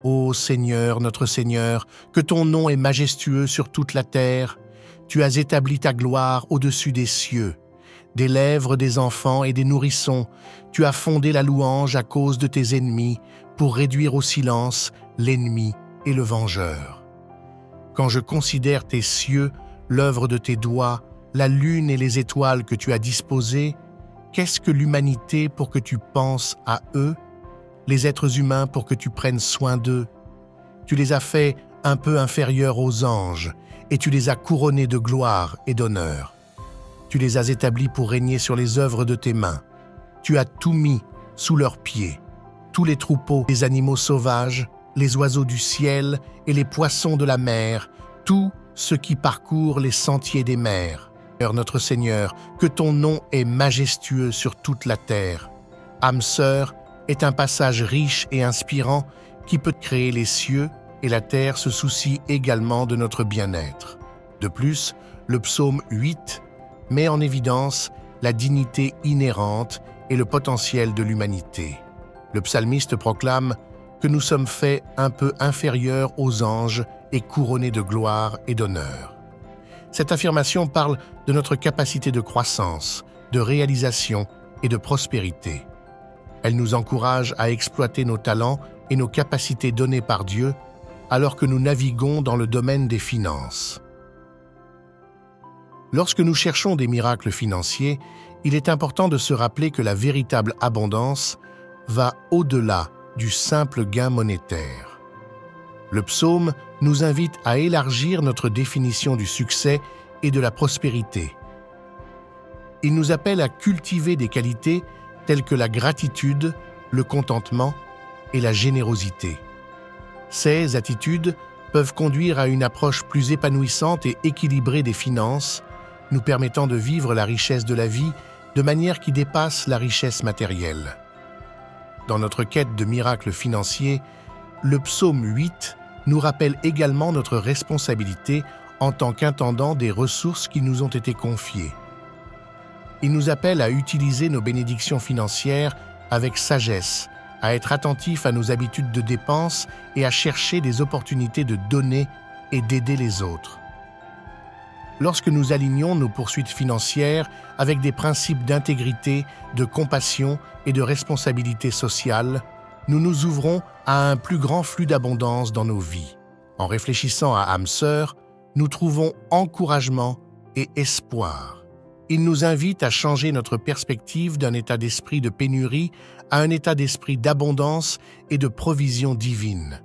Ô Seigneur, notre Seigneur, que ton nom est majestueux sur toute la terre. Tu as établi ta gloire au-dessus des cieux. Des lèvres des enfants et des nourrissons, tu as fondé la louange à cause de tes ennemis, pour réduire au silence l'ennemi et le vengeur. Quand je considère tes cieux, l'œuvre de tes doigts, la lune et les étoiles que tu as disposées, qu'est-ce que l'humanité pour que tu penses à eux, les êtres humains pour que tu prennes soin d'eux? Tu les as faits un peu inférieurs aux anges, et tu les as couronnés de gloire et d'honneur. Tu les as établis pour régner sur les œuvres de tes mains. Tu as tout mis sous leurs pieds, tous les troupeaux, les animaux sauvages, les oiseaux du ciel et les poissons de la mer, tout ce qui parcourt les sentiers des mers. Notre Seigneur, que ton nom est majestueux sur toute la terre. Âme sœur est un passage riche et inspirant qui peut créer les cieux, et la terre se soucie également de notre bien-être. De plus, le psaume 8 met en évidence la dignité inhérente et le potentiel de l'humanité. Le psalmiste proclame que nous sommes faits un peu inférieurs aux anges et couronnés de gloire et d'honneur. Cette affirmation parle de notre capacité de croissance, de réalisation et de prospérité. Elle nous encourage à exploiter nos talents et nos capacités données par Dieu alors que nous naviguons dans le domaine des finances. Lorsque nous cherchons des miracles financiers, il est important de se rappeler que la véritable abondance va au-delà du simple gain monétaire. Le psaume nous invite à élargir notre définition du succès et de la prospérité. Il nous appelle à cultiver des qualités telles que la gratitude, le contentement et la générosité. Ces attitudes peuvent conduire à une approche plus épanouissante et équilibrée des finances, nous permettant de vivre la richesse de la vie de manière qui dépasse la richesse matérielle. Dans notre quête de miracles financiers, le psaume 8 nous rappelle également notre responsabilité en tant qu'intendant des ressources qui nous ont été confiées. Il nous appelle à utiliser nos bénédictions financières avec sagesse, à être attentifs à nos habitudes de dépenses et à chercher des opportunités de donner et d'aider les autres. Lorsque nous alignons nos poursuites financières avec des principes d'intégrité, de compassion et de responsabilité sociale, nous nous ouvrons à un plus grand flux d'abondance dans nos vies. En réfléchissant à âme sœur, nous trouvons encouragement et espoir. Il nous invite à changer notre perspective d'un état d'esprit de pénurie à un état d'esprit d'abondance et de provision divine.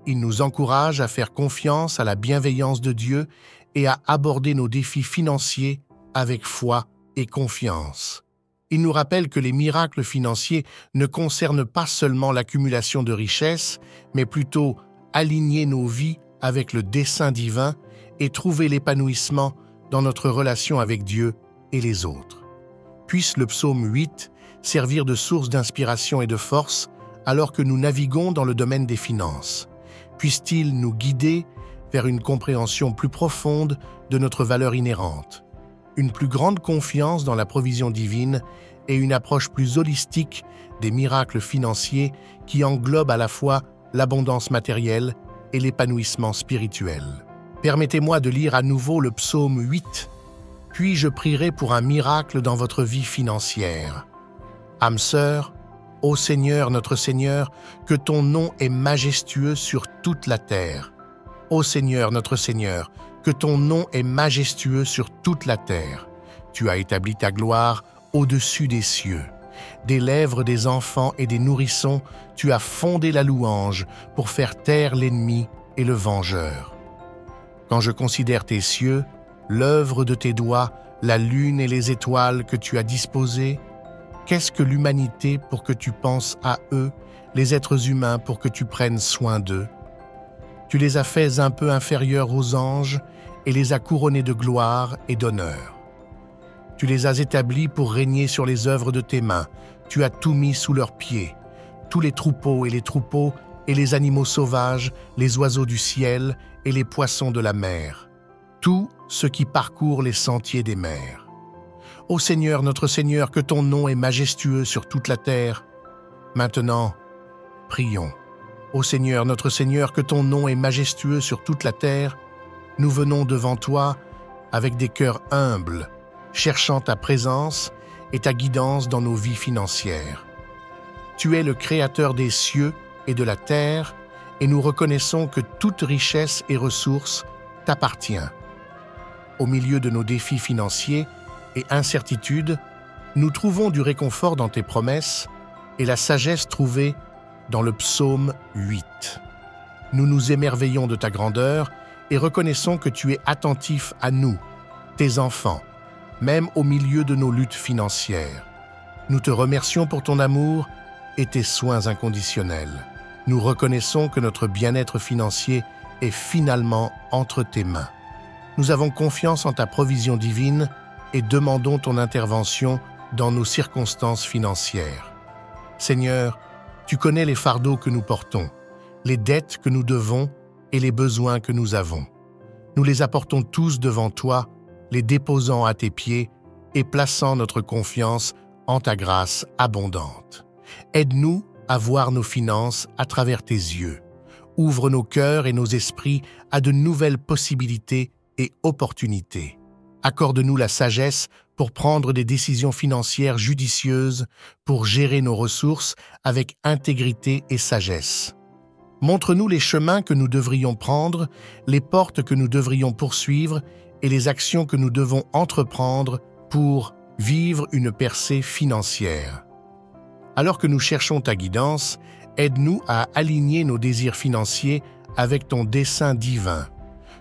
Il nous encourage à faire confiance à la bienveillance de Dieu et à aborder nos défis financiers avec foi et confiance. Il nous rappelle que les miracles financiers ne concernent pas seulement l'accumulation de richesses, mais plutôt aligner nos vies avec le dessein divin et trouver l'épanouissement dans notre relation avec Dieu et les autres. Puisse le psaume 8 servir de source d'inspiration et de force alors que nous naviguons dans le domaine des finances. Puisse-t-il nous guider vers une compréhension plus profonde de notre valeur inhérente, une plus grande confiance dans la provision divine et une approche plus holistique des miracles financiers qui englobent à la fois l'abondance matérielle et l'épanouissement spirituel. Permettez-moi de lire à nouveau le psaume 8, puis je prierai pour un miracle dans votre vie financière. Âme sœur, ô Seigneur, notre Seigneur, que ton nom est majestueux sur toute la terre. Ô Seigneur, notre Seigneur, que ton nom est majestueux sur toute la terre. Tu as établi ta gloire au-dessus des cieux. Des lèvres des enfants et des nourrissons, tu as fondé la louange pour faire taire l'ennemi et le vengeur. Quand je considère tes cieux, l'œuvre de tes doigts, la lune et les étoiles que tu as disposées, qu'est-ce que l'humanité pour que tu penses à eux, les êtres humains pour que tu prennes soin d'eux? Tu les as faits un peu inférieurs aux anges et les as couronnés de gloire et d'honneur. Tu les as établis pour régner sur les œuvres de tes mains. Tu as tout mis sous leurs pieds, tous les troupeaux et les animaux sauvages, les oiseaux du ciel et les poissons de la mer, tout ce qui parcourt les sentiers des mers. Ô Seigneur, notre Seigneur, que ton nom est majestueux sur toute la terre. Maintenant, prions. Ô Seigneur, notre Seigneur, que ton nom est majestueux sur toute la terre, nous venons devant toi avec des cœurs humbles, cherchant ta présence et ta guidance dans nos vies financières. Tu es le Créateur des cieux et de la terre, et nous reconnaissons que toute richesse et ressource t'appartient. Au milieu de nos défis financiers et incertitudes, nous trouvons du réconfort dans tes promesses et la sagesse trouvée dans le psaume 8. Nous nous émerveillons de ta grandeur et reconnaissons que tu es attentif à nous, tes enfants, même au milieu de nos luttes financières. Nous te remercions pour ton amour et tes soins inconditionnels. Nous reconnaissons que notre bien-être financier est finalement entre tes mains. Nous avons confiance en ta provision divine et demandons ton intervention dans nos circonstances financières. Seigneur, tu connais les fardeaux que nous portons, les dettes que nous devons et les besoins que nous avons. Nous les apportons tous devant toi, les déposant à tes pieds et plaçant notre confiance en ta grâce abondante. Aide-nous à voir nos finances à travers tes yeux. Ouvre nos cœurs et nos esprits à de nouvelles possibilités et opportunités. Accorde-nous la sagesse pour prendre des décisions financières judicieuses, pour gérer nos ressources avec intégrité et sagesse. Montre-nous les chemins que nous devrions prendre, les portes que nous devrions poursuivre et les actions que nous devons entreprendre pour vivre une percée financière. Alors que nous cherchons ta guidance, aide-nous à aligner nos désirs financiers avec ton dessein divin.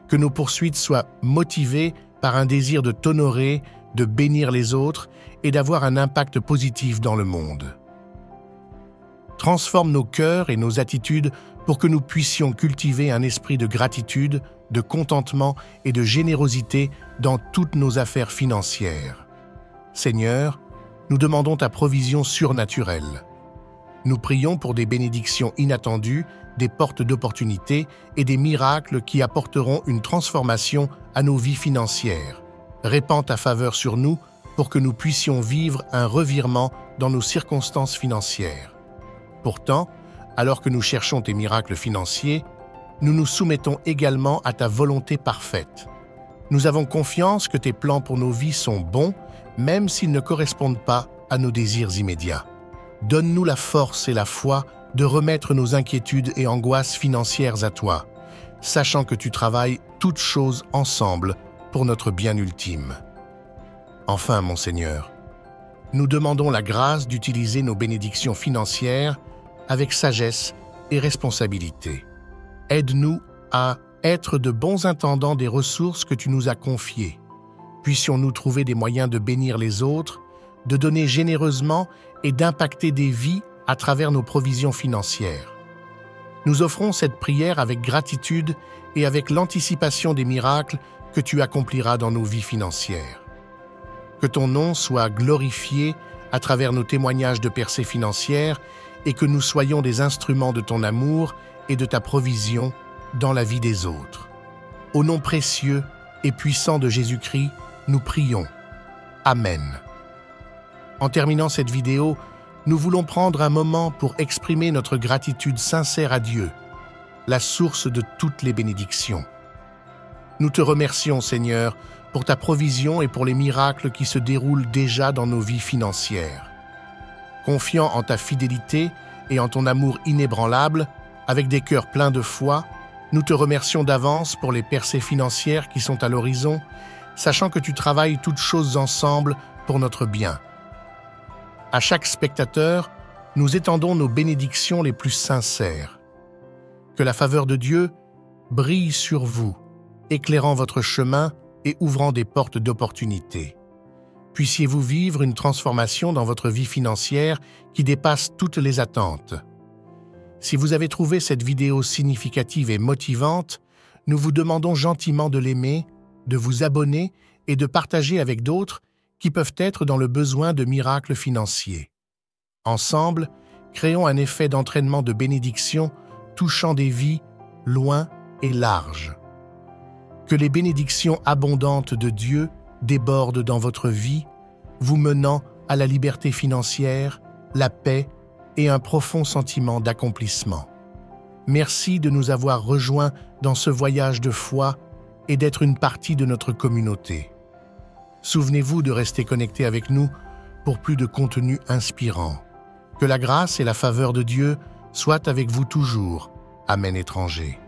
Que nos poursuites soient motivées par un désir de t'honorer, de bénir les autres et d'avoir un impact positif dans le monde. Transforme nos cœurs et nos attitudes pour que nous puissions cultiver un esprit de gratitude, de contentement et de générosité dans toutes nos affaires financières. Seigneur, nous demandons ta provision surnaturelle. Nous prions pour des bénédictions inattendues, des portes d'opportunités et des miracles qui apporteront une transformation à nos vies financières. Répands ta faveur sur nous pour que nous puissions vivre un revirement dans nos circonstances financières. Pourtant, alors que nous cherchons tes miracles financiers, nous nous soumettons également à ta volonté parfaite. Nous avons confiance que tes plans pour nos vies sont bons, même s'ils ne correspondent pas à nos désirs immédiats. Donne-nous la force et la foi de remettre nos inquiétudes et angoisses financières à toi, sachant que tu travailles toutes choses ensemble pour notre bien ultime. Enfin, mon Seigneur, nous demandons la grâce d'utiliser nos bénédictions financières avec sagesse et responsabilité. Aide-nous à être de bons intendants des ressources que tu nous as confiées. Puissions-nous trouver des moyens de bénir les autres, de donner généreusement et d'impacter des vies à travers nos provisions financières. Nous offrons cette prière avec gratitude et avec l'anticipation des miracles que tu accompliras dans nos vies financières. Que ton nom soit glorifié à travers nos témoignages de percées financières et que nous soyons des instruments de ton amour et de ta provision dans la vie des autres. Au nom précieux et puissant de Jésus-Christ, nous prions. Amen. En terminant cette vidéo, nous voulons prendre un moment pour exprimer notre gratitude sincère à Dieu, la source de toutes les bénédictions. Nous te remercions, Seigneur, pour ta provision et pour les miracles qui se déroulent déjà dans nos vies financières. Confiant en ta fidélité et en ton amour inébranlable, avec des cœurs pleins de foi, nous te remercions d'avance pour les percées financières qui sont à l'horizon, sachant que tu travailles toutes choses ensemble pour notre bien. À chaque spectateur, nous étendons nos bénédictions les plus sincères. Que la faveur de Dieu brille sur vous, éclairant votre chemin et ouvrant des portes d'opportunité. Puissiez-vous vivre une transformation dans votre vie financière qui dépasse toutes les attentes. Si vous avez trouvé cette vidéo significative et motivante, nous vous demandons gentiment de l'aimer, de vous abonner et de partager avec d'autres qui peuvent être dans le besoin de miracles financiers. Ensemble, créons un effet d'entraînement de bénédiction touchant des vies loin et larges. Que les bénédictions abondantes de Dieu débordent dans votre vie, vous menant à la liberté financière, la paix et un profond sentiment d'accomplissement. Merci de nous avoir rejoints dans ce voyage de foi et d'être une partie de notre communauté. Souvenez-vous de rester connectés avec nous pour plus de contenu inspirant. Que la grâce et la faveur de Dieu soient avec vous toujours. Amen étranger.